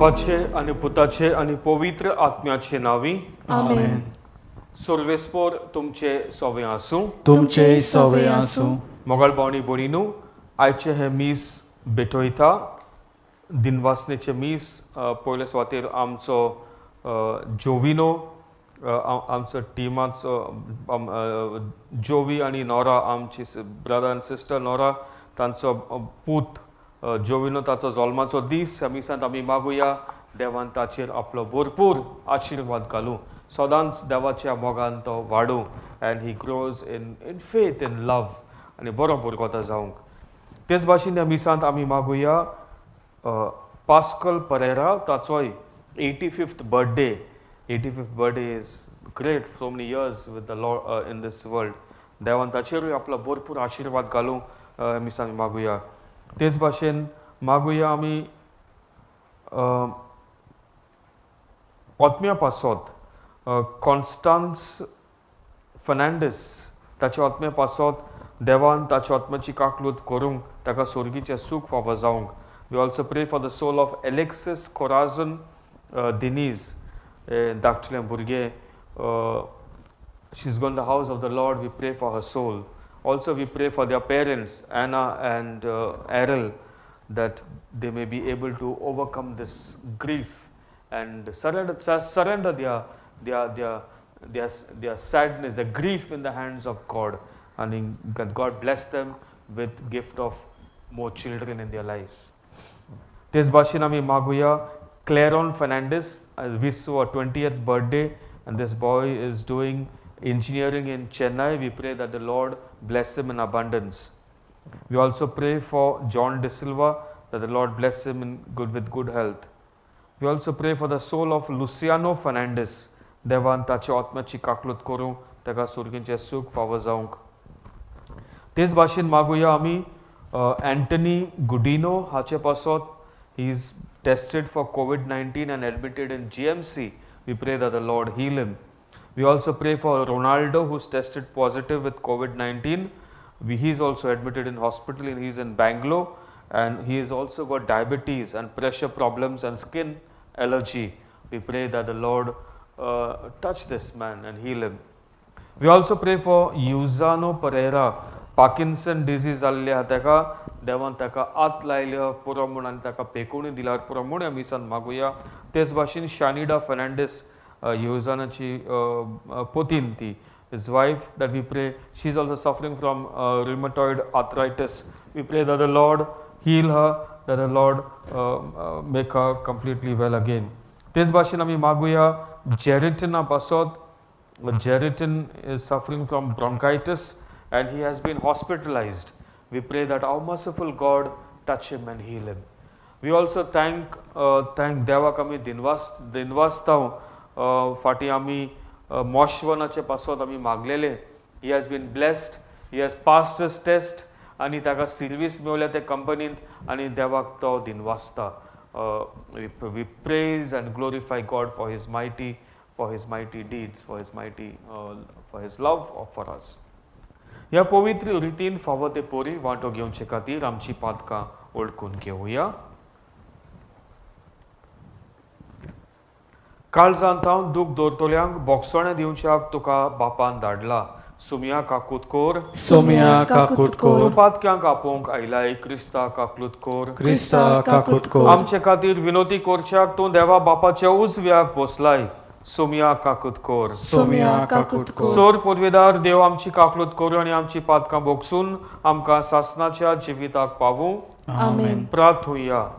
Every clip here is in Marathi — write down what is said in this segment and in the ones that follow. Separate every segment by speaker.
Speaker 1: बापाचे आनी पुताचे आनी पवित्र आत्म्याचे नावी
Speaker 2: आमेन.
Speaker 1: सर्वेस्पोर तुमचे सोवे आसूं.
Speaker 2: तुमचे सवे आसूं.
Speaker 1: मोगाळ भावणी भयणीनो, आयचे हे मीस भेटयता दिनवासनेचे मीस. पयले सुवातेर आमचो जोविनो, आमचो टिमाचो जोवी आनी नोरा, आमची ब्रदर आनी सिस्टर नोरा, तांचो पूत जोविनो, ताचो जल्माचो दीस. ह्या मिसांत आमी मागुया देवान ताचेर आपलो भरपूर आशिर्वाद घालूं. सदांच देवाच्या मोगान तो वाडूं and he grows in faith, in love, आनी बरो भुरगो जावंक. तेच भाशेन ह्या मिसांत आमी मागुया पास्कल परेरा, ताचोय 85th birthday. 85th birthday is great, so many years with the lord in this world. देवान ताचेरूय आपलो भरपूर आशिर्वाद घालूं ह्या मिसांत मागुया. तेच भाशेन मागुया आमी आत्म्या पासत कॉन्स्टान्स फर्नांडीस, ताच्या आत्म्या पासत देवान ताच्या आत्म्याची काकलूत करूंक, ताका सुर्गीचें सूख फावो जावंक. We also pray for the soul of Alexis Corazon Dinis, धाकटलें भुरगें. She is gone the house of the lord. We pray for her soul. Also we pray for their parents, Anna and Errol, that they may be able to overcome this grief and surrender their sadness, their grief in the hands of God, and that God bless them with gift of more children in their lives. This bhashin ami maguya Claron Fernandez, wish her 20th birthday, and this boy is doing engineering in Chennai. We pray that the Lord bless him in abundance. We also pray for John De Silva, that the Lord bless him with good health. We also pray for the soul of Luciano Fernandez. Devan tache atmachi kaklut koru, taka surginche suk fawo jaवंक. तेच भाशेन मागुया आमी Anthony Gudino हाचे पासत. He is tested for COVID-19 and admitted in GMC. We pray that the Lord heal him. We also pray for Ronaldo, who's tested positive with COVID-19. He's also admitted in hospital, and he's in Bangalore, and he has also got diabetes and pressure problems and skin allergy. We pray that the Lord touch this man and heal him. We also pray for Yuzano Pereira, Parkinson disease alल्या ताका देवान ताका आत लायल्या पुरो म्हूण आनी ताका पेकोवणी दिल्यार पुरो म्हूण आमी सान मागुया. तेच भाशेन शानिडा फर्नांडीस, Yuzanachi potin ती, his wife, that we pray, she is also suffering from rheumatoid arthritis. We pray that the Lord heal her, that the Lord make her completely well again. तेच भाशेन आमी मागुया Jeritin पासत. Jeritin is suffering from bronchitis and he has been hospitalized. We pray that our merciful God touch him and heal him. We also thank Deva kami dinwasताव फाटी आमी मोशवनाचे पासत आमी मागलेले. He has been blessed, he has passed his test आनी ताका सर्वीस मेवल्या ते कंपनींत आनी देवाक तो दिनवासता. We praise and glorify God for his mighty deeds, for his love for us. ह्या पवित्र रितीन फावो ते पोरी वांटो घेवचे खातीर आमची पातकां ओळखून घेवया. काळजांत हांव दूख दवरतल्यांक बोगसोणें दिवच्याक तुका बापान धाडला. सुमया काकुतकोर,
Speaker 2: सुमया काकुतकोर.
Speaker 1: तूं पातक्यांक आपोवंक आयलाय. Crysta काकुतकोर,
Speaker 2: Crysta काकुतकोर.
Speaker 1: आमचे खातीर विनोदी करच्याक तूं देवा बापाच्या उजव्याक बसलाय. सुमया काकुतकोर,
Speaker 2: सुमया काकुतकोर.
Speaker 1: सोर पुर्वेदार देव आमची काकलूत करूं आनी आमची पातकां बोगसून आमकां सासणाच्या जिविताक पावूं.
Speaker 2: आमेन.
Speaker 1: प्रार्थुया.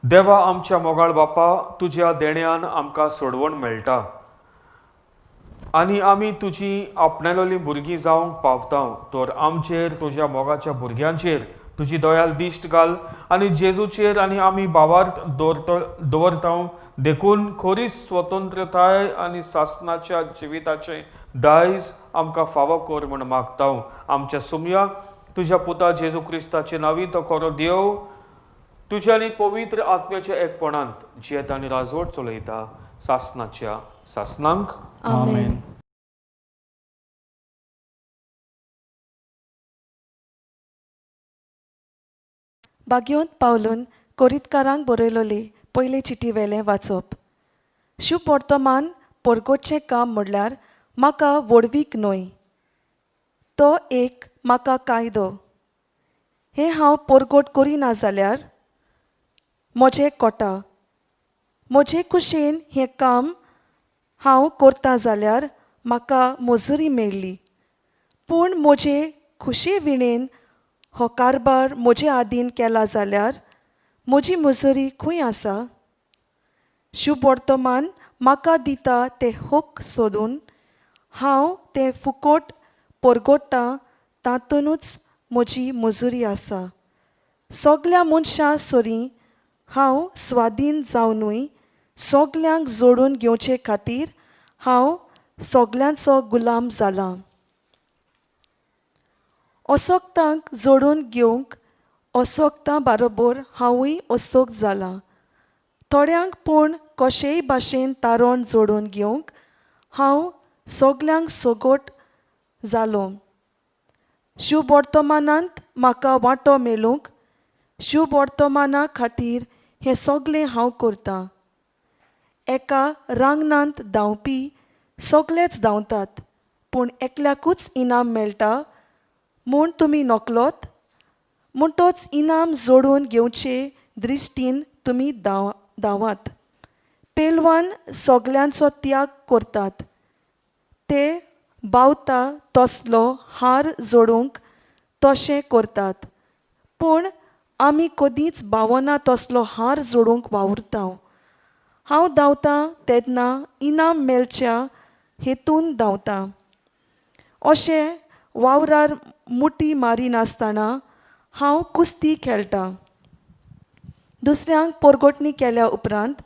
Speaker 1: देवा आमच्या मोगाळ बापा, तुज्या देण्यान आमकां सोडवण मेळटा आनी आमी तुजी आपणायलोली भुरगीं जावंक पावतांव. तर आमचेर, तुज्या मोगाच्या भुरग्यांचेर तुजी दयाल दिश्ट घाल आनी जेजूचेर आनी आमी भावार्थ दवरतांव देखून खरीच स्वतंत्रताय आनी सासणाच्या जिविताचें दायज आमकां फावो कर म्हूण मागतांव. आमच्या सुमया तुज्या पुता जेजू क्रिस्ताचे नांवी तो खरो देव तुज्या आनी पवित्र आत्म्याच्या एकपणांत जियेत आनी राजवट चलयता सासणाच्या सासणांक.
Speaker 2: आमेन.
Speaker 3: बागयोंत पावलून कोरीतकारांक बरयलोली पयले चिटी वेलें वाचप. शुभ वर्तमान पोरगोटचें काम म्हणल्यार म्हाका वडवीक न्हय, तो एक म्हाका कायदो. हें हांव पोरगोट करिना जाल्यार म्हजें कोटा. म्हजे कुशेन हें काम हांव करतां जाल्यार म्हाका मजुरी मेळ्ळी. पूण म्हजे खुशे विणेन हो कारबार म्हजे आदीन केला जाल्यार म्हजी मजुरी खंय आसा? शुभ वर्तमान म्हाका दिता ते हूक सोदून हांव तें फुकट परगोडटां तातूंतच म्हजी मजुरी आसा. सगल्या मनशां सोरी हांव स्वाधीन जावनूय सगल्यांक जोडून घेवचे खातीर हांव सगल्यांचो गुलाम जालां. असोक्तांक जोडून घेवंक असोक्तां बारोबर हांवूय असोक जालां. थोड्यांक पूण कशेय भाशेन तारोन जोडून घेवंक हांव सगल्यांक सोगोट जालो. शुभ वर्तमानांत म्हाका वांटो मेळूंक शुभ वर्तमाना खातीर हें सगलें हांव करतां. एका रांगणांत धांवपी सगळेच धांवतात, पूण एकल्याकूच इनाम मेळटा म्हूण तुमी नकलोत. म्हणटोच इनाम जोडून घेवचे दृश्टीन तुमी धांवात. पेलवान सगल्यांचो त्याग करतात. ते बावता तसलो हार जोडूंक तशें करतात, पूण आमी कदींच भावना तसलो हार जोडूंक वावुरता. हांव धांवतां तेन्ना इनाम मेळच्या हेतून धांवतां. अशें वावरार मुठी मारिनासतना हांव कुस्ती खेळटां. दुसऱ्यांक परगोटणी केल्या उपरांत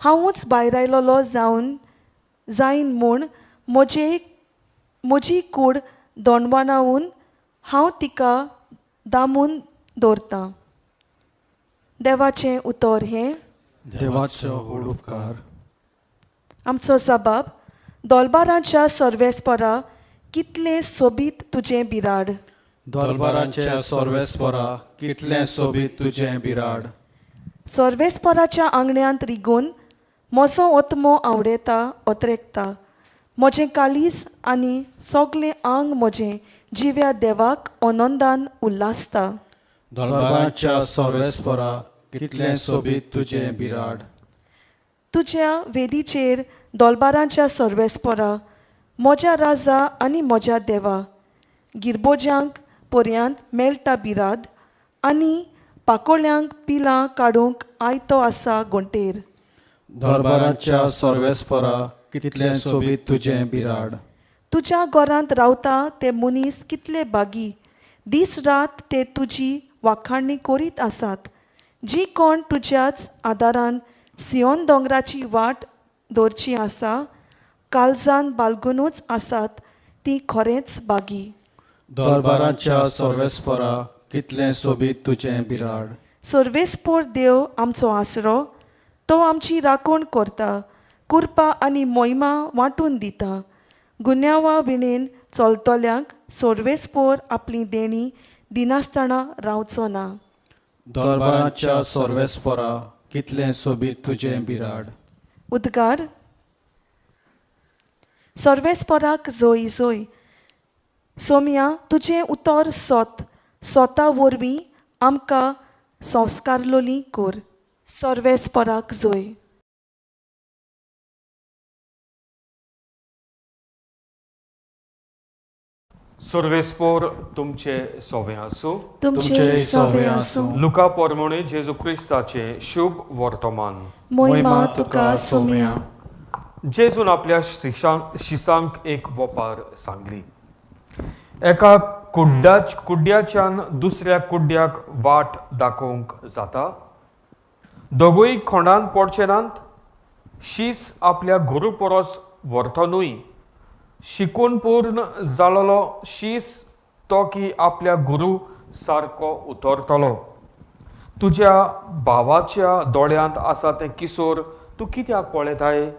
Speaker 3: हांवूच भायर आयलोलो जायन म्हूण म्हजी कूड दोंडवनावून हांव तिका दामून दवरतां. देवाचें उतर हें.
Speaker 2: देवाचो व्हड उपकार.
Speaker 3: आमचो जबाब. दोलबारांच्या सर्वेस्परा कितलें सोबीत तुजें बिराड.
Speaker 2: दोलबारांच्या सर्वेस्परा कितलें सोबीत तुजें बिराड.
Speaker 3: सर्वेस्पराच्या आंगण्यांत रिगून म्हजो ओतमो आवडेता ओत्रेकता. म्हजें काळीज आनी सगलें आंग म्हजें जिव्या देवाक आनंदान उल्हासता.
Speaker 2: दोलबारांच्या सर्वेस्परा कितलें सोबीत तुजें बिराड.
Speaker 3: तुज्या वेदीचेर दोलबारांच्या सर्वेस्परा म्हज्या राजा आनी म्हज्या देवा. गिरबोज्यांक पर्यांत मेळटा बिराड आनी पाकोळ्यांक पिलां काडूंक आयतो आसा घोंटेर.
Speaker 2: दोलबारांच्या सर्वेस्परा कितलें सोबीत तुजें बिराड.
Speaker 3: तुज्या घरांत रावता ते मनीस कितले बागी. दीस रात ते तुजी वाखाणणी करीत आसात. जी कोण तुज्याच आदारान सियोन दोंगराची वाट दवरची आसा, काळजान बालगूनच आसात ती खरेंच बागी.
Speaker 2: दोलबारांच्या सर्वेस्परा कितलें सोबीत तुजें बिराड.
Speaker 3: सर्वेस्पोर देव आमचो आसरो. तो आमची राखण करता, कृपा आनी मोहिमा वांटून दिता. गुन्यांवा विणेन चलतल्यांक सर्वेस्पोर आपली देणी दिनासतना रावचो ना.
Speaker 2: दोलबारांच्या सर्वेस्परा कितलें सोबीत तुजें बिराड.
Speaker 3: उद्गार. सर्वेस्पराक जोय जोय. सोम्या तुजें उतर स्वता वरवीं आमकां संस्कारलोली कर. सर्वेस्पराक जोय.
Speaker 1: सर्वेस्पोर तुमचे सोवे आसूं.
Speaker 3: तुमचे सोवे आसूं.
Speaker 1: लुका पोरमोणे जेजू क्रिस्ताचे शुभ वर्तमान.
Speaker 3: मोहिमा तुका सोम्या.
Speaker 1: जेजून आपल्या शिसांक एक वोपार सांगली. एका कुड्ड्याच्यान दुसऱ्या कुड्ड्याक वाट दाखोवंक जाता. दोगूय खोंडान पडचे नात. शीस आपल्या गुरू परस व्हरतनूय शिकून पूर्ण जालोलो शीस तो की आपल्या गुरू सारको उतरतलो. तुज्या भावाच्या दोळ्यांत आसा तें किसोर तूं कित्याक पळयताय,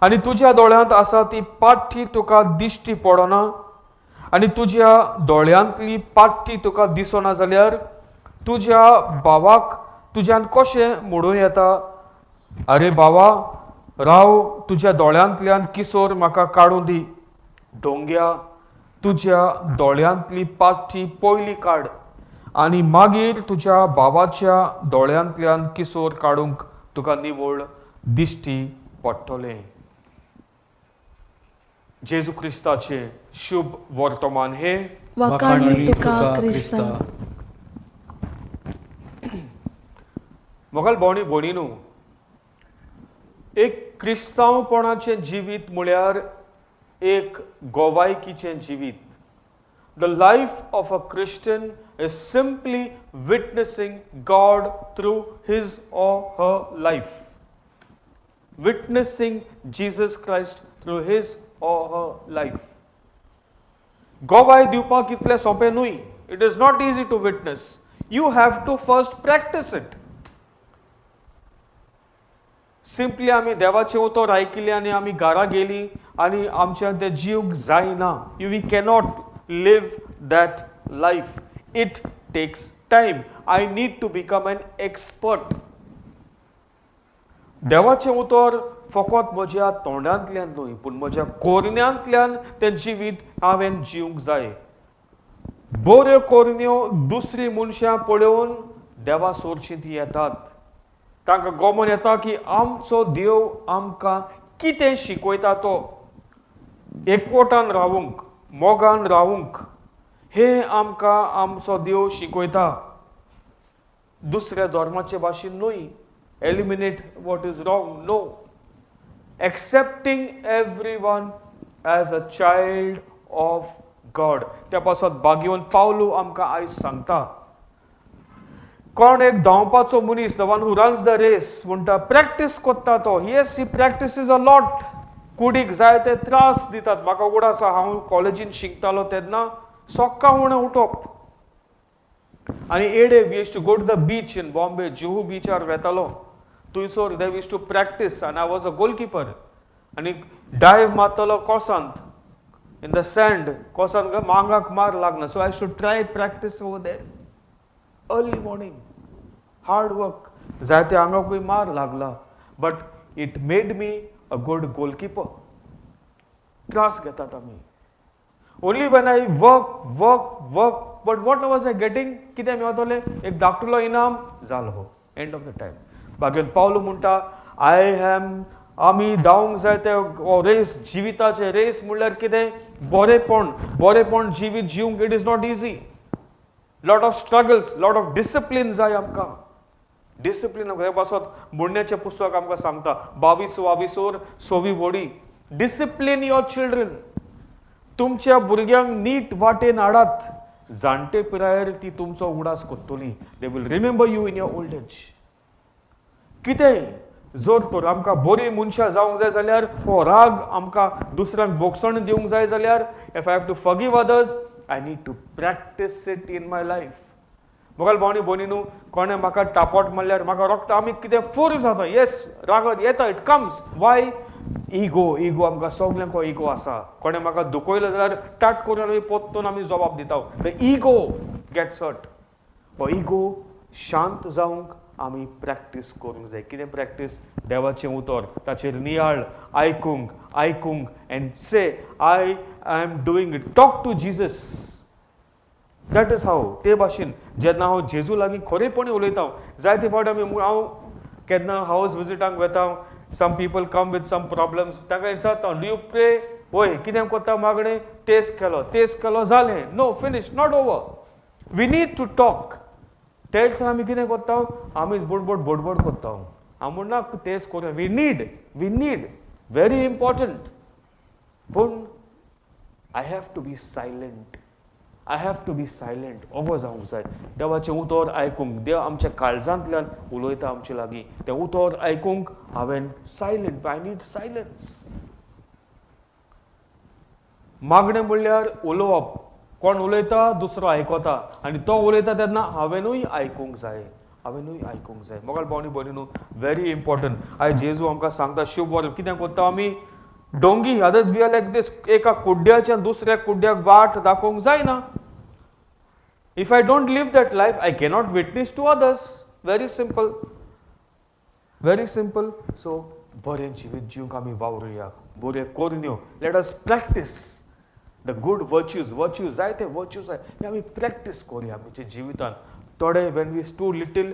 Speaker 1: आनी तुज्या दोळ्यांत आसा ती पाठ्ठी तुका दिश्टी पडना, आनी तुज्या दोळ्यांतली पाठ्ठी तुका दिसना जाल्यार तुज्या भावाक तुज्यान कशें मोडूं येता? अरे बावा, राव, तुज्या दोळ्यांतल्यान किसोर म्हाका काडूं दी. ढोंग्या, तुज्या दोळ्यांतली पाटी पयली काड, आनी मागीर तुज्या भावाच्या दोळ्यांतल्यान किसोर काडूंक तुका निवळ दिश्टी पडटलें. जेजू क्रिस्ताचे शुभ वर्तमान हे
Speaker 3: वाखाणणी तुका क्रिस्ता.
Speaker 1: मोगाल भावनी भोणीनू, एक क्रिस्तांवपणाचें जिवीत म्हळ्यार एक गोवायकीचें जिवीत. The life of a Christian is simply witnessing God through his or her life. Witnessing Jesus Christ through his or her life. गोवाय दिवपाक इतलें सोंपें न्हय. It is not easy to witness. You have to first practice it. Simply आमी देवाचें उतर आयकलें आनी आमी घरा गेलीं आनी आमच्यान तें जीवंक जायना. We cannot live that life. It takes time. I need to become an expert. देवाचें उतर फकत म्हज्या तोंडांतल्यान न्हय, पूण म्हज्या कोरण्यांतल्यान तें जिवीत हांवें जिवंक जाय. बऱ्यो कोरण्यो दुसरी मनशां पळोवन देवा सोरचीं ती येतात. तांकां गोमन येता की आमचो देव आमकां कितें शिकयता तो. एकवटान रावूंक, मोगान रावूंक, हें आमकां आमचो देव शिकयता. दुसऱ्या धर्माचे भाशेन न्हय. Eliminate what is wrong. No. Accepting everyone as a child of God. त्या पासत भाग्यवन पावलू आमकां आयज सांगता. कोण एक धांवपाचो मनीस, the one who runs the race, म्हणटा प्रॅक्टीस कोत्ता तो. Yes, he practice a lot. कुडीक जाय ते त्रास दितात. म्हाका उगड आसा, हांव कॉलेजीन शिकतालो तेन्ना सकाळ म्हणून उठप आनी एडे we used to go to the beach in Bombay. Juhu बीचार वेतालो. थंयसर दे यूज्ड टू प्रॅक्टीस आनी आय वॉज अ गोलकीपर. आनी डायव मारतलो कोसांत इन द सँड. कोसांत मांगाक मार लागना. So I should try practice over there. Early morning, hard work. जायते आंगाकूय मार लागला. But it made me a good goalkeeper. त्रास घेतात आमी. Only when I work work work. But what was I getting? कितें मेळटलें? एक धाकटुलो इनाम जालो. End of the time. बागेन पावलो म्हणटा आमी धांवंक जाय ते रेस, जिविताचे रेस म्हणल्यार कितें? बरेपण जिवीत जिवंक it is not easy. Lot of struggles, lot of discipline जाय आमकां. डिसिप्लीन हे पासत मुन्याचें पुस्तक आमकां सांगता 22-22 6वी वडी. Discipline your children. तुमच्या भुरग्यांक नीट वाटेन हाडात. जाणटे पिरायेर ती तुमचो उगडास कोत्तली. They will remember you in your old age. कितेंय जर तर आमकां बरी मनशां जावंक जाय जाल्यार, हो राग आमकां दुसऱ्यांक बोगसण दिवंक जाय जाल्यार, if I have to forgive others, I need to practice it in my life. मोगाल भावनी भोनीनू, कोणे म्हाका टापोट मारल्यार म्हाका रोखटा आमी कितें फूल जाता. येस, राग येता. It comes. वाय? इगो आमकां सगल्यांक हो इगो आसा. कोणे म्हाका दुखयलो जाल्यार टाट करून आमी पोत्तून आमी जबाब दिता. The ego gets hurt. हो इगो शांत जावंक आमी प्रॅक्टीस करूंक जाय. कितें प्रॅक्टीस? देवाचें उतर, ताचेर नियाळ आयकूंक and say I am doing it. Talk to Jesus. That is how. ते भाशेन जेन्ना हांव जेजू लागीं खरेपणी उलयता, जायते फावट हांव केन्ना हावस विजिटांक वेता, some people come with some problems, तांकां विचारता डू यू प्रे? वय, कितें कोत्ता मागणें? टेस्ट केलो जालें. No, finish, not over. We need to talk. ते दिसा आमी कितें कोत्ता? आमी बडबड कोत्ता. हांव म्हणना तेच करूया. We need very important. पूण I have to be silent. ओगो जावंक जाय. देवाचें उतर आयकूंक. देव आमच्या काळजांतल्यान उलयता आमचे लागीं. तें उतर आयकूंक हांवें सायलंट. I need silence. मागणें म्हणल्यार उलोवप. कोण उलयता दुसरो आयकता आनी तो उलयता तेन्ना हांवेनूय आयकूंक जाय. मोगाल भावनी भयणीनू, व्हेरी इम्पॉर्टंट. आयज जेजू आमकां सांगता शुभ वर. कितें कोत्ता आमी? डोंगी अदर्स वी आर लायक दीस. एका कुड्ड्याच्यान दुसऱ्या कुड्ड्याक वाट दाखोवंक जायना. If I don't live that life, I cannot witness to others. Very simple. Very simple. So, बरें जिवीत जिवंक आमी वावरुया, बऱ्यो कोरन्यो. Let us practice the good virtues. Virtues जाय ते virtues जाय. हे आमी practice करूया आमच्या जिवितान. थोडे when we do little,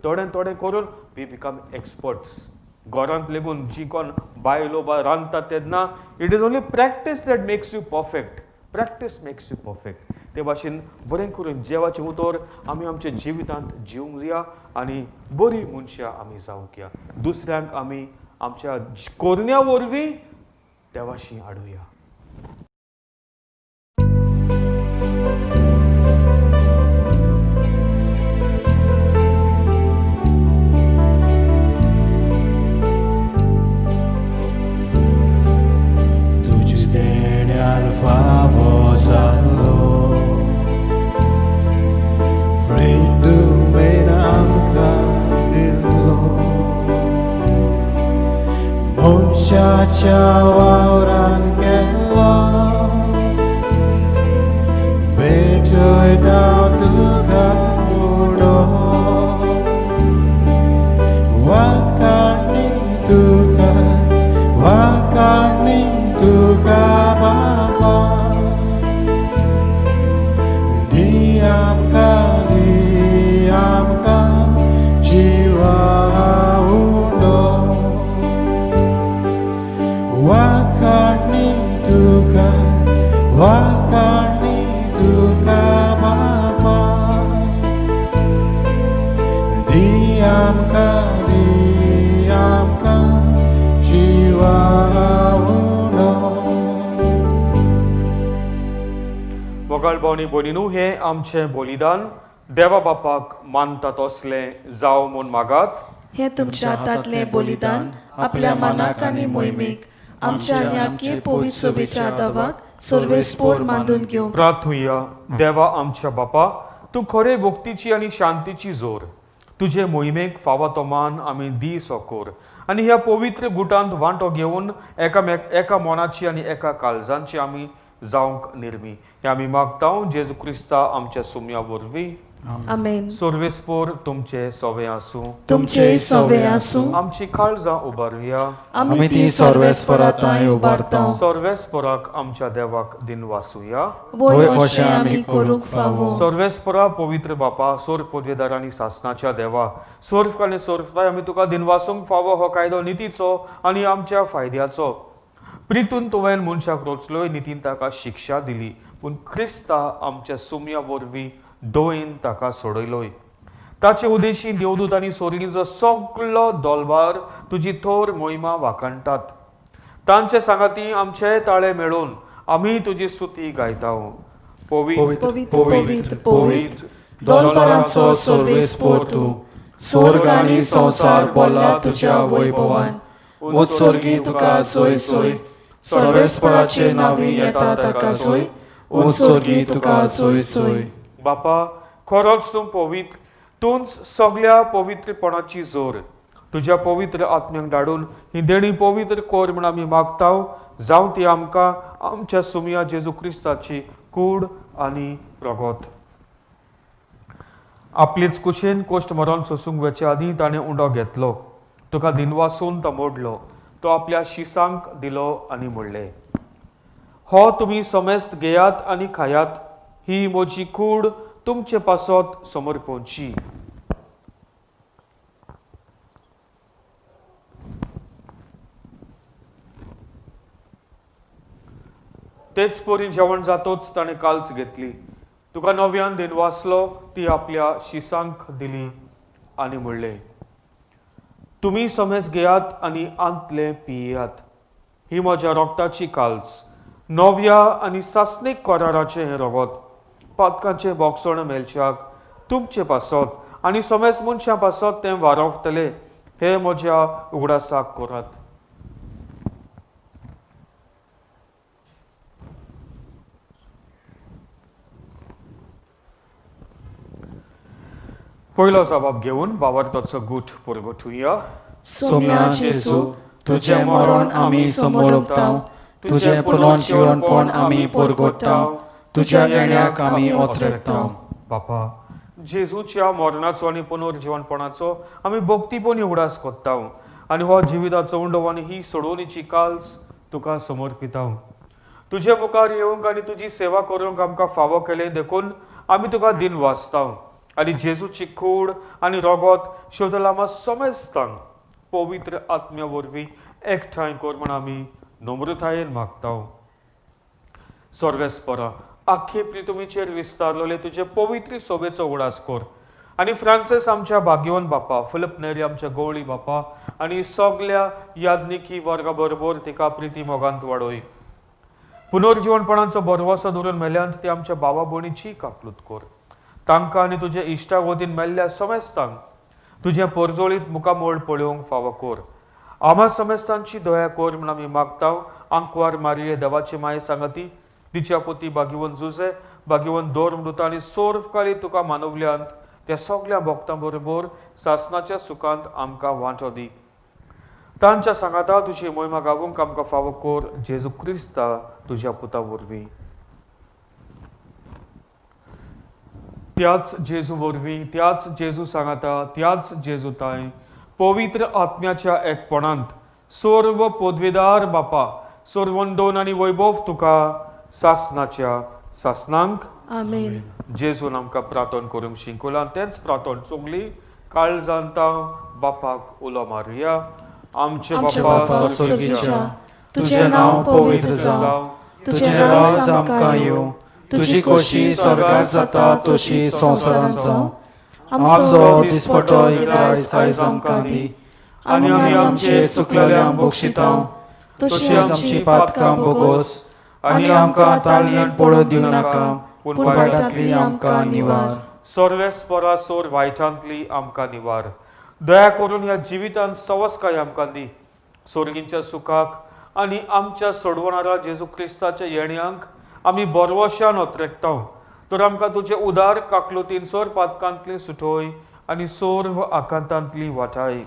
Speaker 1: थोडे करून we become experts. घरांत लेगून जी कोण बायलो बा रांदता तेन्ना it is only practice that makes you perfect. Practice makes you perfect. ते भाशेन बरें करून देवाचें उतर आमी आमच्या जिवितांत जिवंक दिया आनी बरी मनशां आमी जावंक या. दुसऱ्यांक आमी आमच्या कोरन्या वरवीं देवाशी हाडुया.
Speaker 2: तुझ देण्याल फावो जाल्लो फ्रेंडुमेन आमकां दिल्लो मनशाच्या वावरान गेल्लो भेटयता तुका मुडो वाकाणी तुका बाबा दी आमकां जिवा उडो वाकाणी तुका बाबा दी आमकां जिवा
Speaker 1: वगाळ भावनी भयणीनो, हे आमचें बलिदान देवा बापाक मानता तसलें जावं म्हूण मागात.
Speaker 3: हे तुमच्या हातांतले बलिदान आपल्या मनाक आनी मोहिमेक आमच्या न्याके पवित्र सोबेच्या दावाक सर्वेस्पोर मानून घेवंक
Speaker 1: प्रार्थुया. देवा आमच्या बापा, तूं खरे भक्तीची आनी शांतीची जोर. तुजे मोहिमेक फावा तो मान आमी दी सोकोर आनी ह्या पवित्र गुटांत वांटो घेवन एका मोनाची आनी एका काळजांची आमी जावंक निर्मी. हे आमी मागतां जेजू क्रिस्ता आमच्या सुम्या वरवीं.
Speaker 3: आमेन.
Speaker 1: सर्वेस्पोर तुमचे सोवे आसूं.
Speaker 3: तुमचे सोवे आसूं.
Speaker 1: आमची काळजां उबारुया.
Speaker 3: आमी ती सर्वेस्पराताय उबारतां.
Speaker 1: सर्वेस्पराक आमच्या देवाक दिन वासुया.
Speaker 3: वय अशें आमी करूंक फावो.
Speaker 1: सर्वेस्परा पवित्र बापा, सोर पदवेदार आनी सासणाच्या देवा, सोर्फ आनी सोर्फताय आमी तुका दिन वासूंक फावो हो कायदो नितीचो आनी आमच्या फायद्याचो. प्रितून तुवें मनशाक रचलोय, नितीन ताका शिक्षा दिली, पूण क्रिस्ता आमच्या सुम्या वरवीं दोयेन ताका सोडयलोय. ताचे उदेशी देवदूत आनी सोरिणीचो सगळो दोलबार तुजी थोर मोहिमा वाखणटात. तांचे सांगाती आमचे ताळे मेळून आमी तुजी स्तुती गायतां. पवित्र
Speaker 3: पवित्र पवित्र दोलबारांचो सर्वेस्पोर तूं. स्वर्ग आनी संवसार बोल्ला तुज्या वैभवान. उत्सर्गी तुका सोय सोय. सर्वेस्पराचे नावी येता ताका सोय. उत्सर्गी तुका सोय सोय.
Speaker 1: बापा, खरोच तूं पवित्र. तूंच सगळ्या पवित्रपणाची जोर. तुज्या पवित्र आत्म्याक धाडून ही देणी पवित्र कोर म्हूण आमी मागतां. जावं ती आमकां आमच्या सुम्या जेजू क्रिस्ताची कूड आनी रगत. आपलीच कुशेन कोश्ट मरण सोसूंक वेचे आदीं ताणें उंडो घेतलो. तुका दिनवासून तो मोडलो. तो आपल्या शिसांक दिलो आनी म्हणलें, हो तुमी समेस्त घेयात आनी खायात. ही म्हजी कूड तुमचे पासत समर्पणची. तेच परी जेवण जातोच ताणें काल्स घेतली. तुका नव्यान दिनवासलो. ती आपल्या शिसांक दिली आनी म्हणलें, तुमी समेज घेयात आनी आंतले पियेयात. ही म्हज्या रोगताची काल्स, नव्या आनी सासणीक कराराचें हें रगत. पातकांचे बोगसण मेलच्याक तुमचे पासत आनी समेज मनशां पासत तें वारवतले. हे म्हज्या उगडासाक करात. पयलो जबाब घेवन बावार्थाचो गूठ पुरगोठुया.
Speaker 3: सोम्या जेजू,
Speaker 2: तुझे मरण आमी समोरतां, तुझे पुनर्जीवनपण आमी परगोडटां, तुज्या येण्याक आमी ओतरेकताव.
Speaker 1: बापा जेजूच्या मरणाचो आनी पुनर्जीवनपणाचो आमी भक्तीपोवन उगडास कोत्ताव आनी हो जिविताचो उंडो आनी ही सोडवणीची काल्स तुका समर्पिताव. तुजे मुखार येवंक आनी तुजी सेवा करूंक आमकां फावो केलें देखून आमी तुका दिन वाचताव आनी जेजूची कूड आनी रगत शोधलामा समेस्तांक पवित्र आत्म्या वरवीं एकठांय कर म्हण आमी नम्रतायेन मागताव. स्वर्गस्परा आख्खे प्रितुमीचेर विस्तारलेले तुजे पवित्र सोबेचो उगडास कर आनी फ्रांसीस आमच्या भाग्यवन बापा, फिलिप नेरी आमच्या गवळी बापा आनी सगळ्या याज्ञिकी वर्गा बरोबर तिका प्रिती मोगांत वाडोय. पुनर्जीवनपणाचो बरवसो धरून मेल्यांत ते आमच्या भावा भयणीची काकलूत कर. तांकां आनी तुजे इश्टा वतीन मेल्ल्या समेस्तांक तुजे परजोळीत मुखामोळ पळोवंक फावो कर. आम्हा समेस्तांची दया कर म्हण आमी मागताव. आंकवार मारिये देवाची माय सांगती, तिच्या पुती भाग्यवन जुजे, भाग्यवन दोर्मदूत आनी सोर्वकाली तुका मानवल्यांत त्या सगळ्या भक्तां बरोबर सासणाच्या सुखांत आमकां वांटो दी. तांच्या सांगाता तुजी मोहिमा गावूंक आमकां फावो कर. जेजू क्रिस्ता तुज्या पुता वरवीं. त्याच जेजू वरवीं, त्याच जेजू सांगाता, त्याच जेजू ताय पवित्र आत्म्याच्या एकपणांत सर्व पदवीदार बापा सर्वंदोन आनी वैभव तुका सासणाच्या सासनांक
Speaker 3: आमेन.
Speaker 1: जेजून आमकां प्रार्थना करूंक शिकवलां. तेंच प्रार्थना चुगली काळजांता बापाक उलो मारुया. आमचे बापा
Speaker 3: स्वर्गीच्या, तुझें नांव पवित्र जावं, तुझें राज आमकां येवं, तुजी खोशी स्वर्गार जाता तशी संवसारांत जावं. आमचो दिसपटो इकरायज आयज आमकां दी आनी आमी आमचे चुकलेल्यांक बक्षितांव, तशी आमची पातकां बोगोस आनी आमकां ताळयेंत पडूं दिवं नाका, पूण वायटांतली आमकां निवार.
Speaker 1: सर्वेस्परा सोर वायटांतली आमकां निवार. दया करून ह्या जिवितांत सवस्काय आमकां दी. सोर्गींच्या सुखाक आनी आमच्या सोडवणारा जेजू क्रिस्ताच्या येण्याक आमी बरवशान ओतरेकताव. तर आमकां तुजे उदार काकलुतीन सोर पातकांतली सुटोय आनी सोर्व आकांतांतली वाटाय.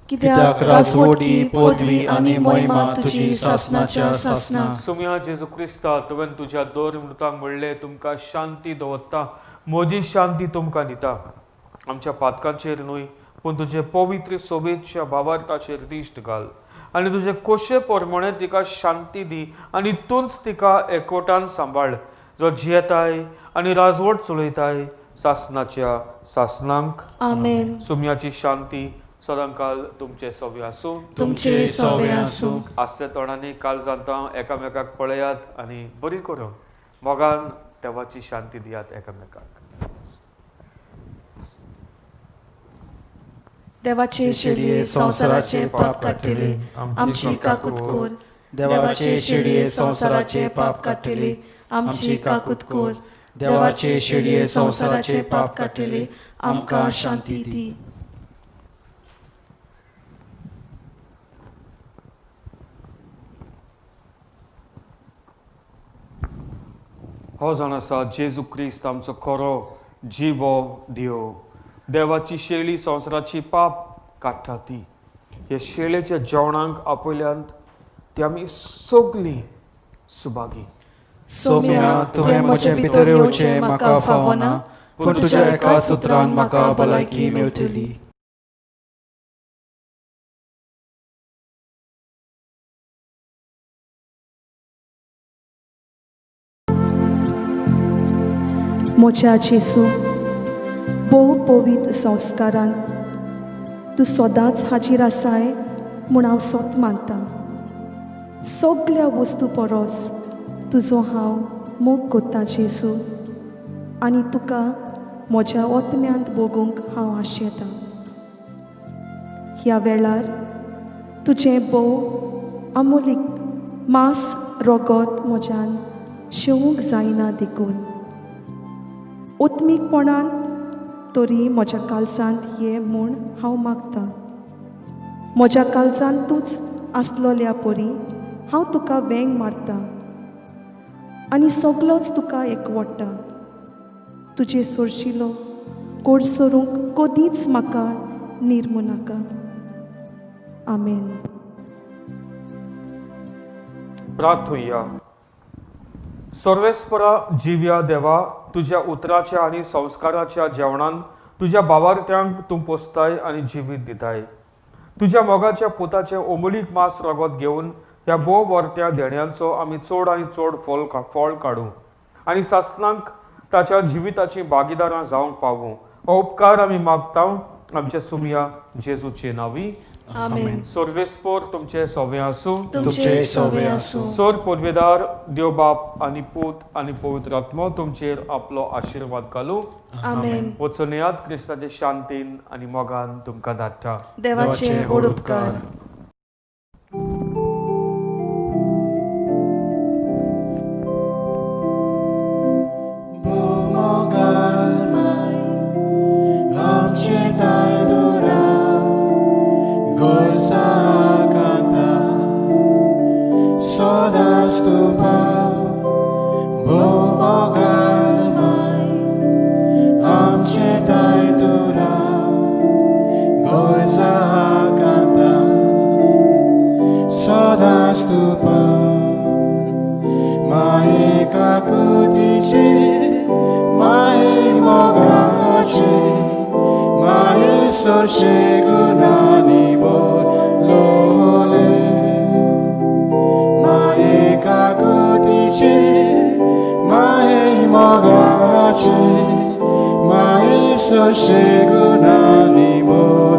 Speaker 3: कित्याक राजवटी, पदवी आनी मोहिमा तुजी सासणाच्या सासनाक.
Speaker 1: सुम्या जेजू क्रिस्ता तुवें तुज्या दोर्मृतांक म्हणलें तुमकां शांती दवरता, म्हजी शांती तुमकां दिता. आमच्या पातकांचेर न्हय पूण तुजे पवित्र सोबेच्या भावार्थाचेर दिश्ट घाल आनी तुजे कोशे परमणे तिका शांती दी आनी तूंच तिका एकवटान सांबाळ, जो जियेताय आनी राजवट चलयताय सासणाच्या सासनांक.
Speaker 3: आमेन.
Speaker 1: सुम्याची शांती सदांकाल तुमचे सोबे आसूं.
Speaker 3: तुमचे सोबे आसूं.
Speaker 1: हास्य तोंडांनी काळजांतां एकामेकाक पळयात आनी बरी करून मोगान देवाची शांती दियात एकामेकाक.
Speaker 3: देवाचे शेडये संवसाराचे पाप काडटले, आमची काकूत कोर. देवाचे शेडये संवसाराचे पाप काडटले, आमची काकूत कोर. देवाचे शेडये संवसाराचे पाप काडटले, आमकां शांती दी.
Speaker 1: हो जाण आसा जेजू क्रिस्त आमचो खरो जिवो देव. देवाची शेळी संवसाराची पाप काडटा ती. हे शेळेच्या जेवणाक आपयल्यांत ती आमी सगळीं सुभागी.
Speaker 3: सोम्या, तुवें म्हजे भितर येवचें म्हाका फावना, पूण तुज्या एकाच उतरान म्हाका भलायकी मेळटली. म्हज्या जेसू, भोव पवित्र संस्कारान तूं सदांच हाजीर आसाय म्हूण हांव सोत मानतां. सगळ्या वस्तू परस तुजो हांव मोग कोत्तां जेसू आनी तुका म्हज्या ओतम्यांत बोगूंक हांव आशेतां. ह्या वेळार तुजें भोव अमोलीक मांस रगत म्हज्यान शेवूंक जायना देखून ओत्मीकपणान तरी म्हज्या काळजांत ये म्हूण हांव मागतां. म्हज्या काळजांत तूंच आसलोल्या परी हांव तुका वेंग मारतां आनी सगळोच तुका एकवडटा. तुजे सोरशिलो कोड सोरूंक कदींच म्हाका निर्मू नाका. आमेन.
Speaker 1: प्रार्थुया. सर्वेस्परा जिव्या देवा, तुझ्या उतराच्या आणि संस्काराच्या जेवणान तुझ्या भावार्थ्यांक तूं पोसताय आणि जिवीत दिताय. तुझ्या मोगाच्या पुताचे ओमळीक मास रगत घेवन ह्या भोव वर्त्या देण्यांचो आमी चड आनी चड फळ काडूं आनी सासणांक ताच्या जिविताची भागीदारां जावंक पावूं. हो उपकार आमी मागतां आमच्या सुमया जेजूचे नांवी.
Speaker 3: आमेन.
Speaker 1: सर्वेस्पोर तुमचे सोवे आसूं.
Speaker 3: तुमचे सोवे आसूं.
Speaker 1: सोर पदवेदार देव बाप आनी पूत आनी पवित्र आत्मा तुमचेर आपलो आशिर्वाद घालूं.
Speaker 3: आमेन.
Speaker 1: वचून येयात क्रिस्ताचे शांतीन आनी मोगान तुमकां धाडटा.
Speaker 3: देवाचे व्हड उपकार.
Speaker 2: आमचे दायदोरा गोरसा कांता सदांच तुपा भोवमोगाल माय. आमचे दायदोरा गोरसा कांता सदांच तुपा. माये काकुतीचे माये मोगाचे माये सरशे गुणानी बोलोले. माये काकुतीचे माये मोगाचे माये सरशे गुणानी बोलोले.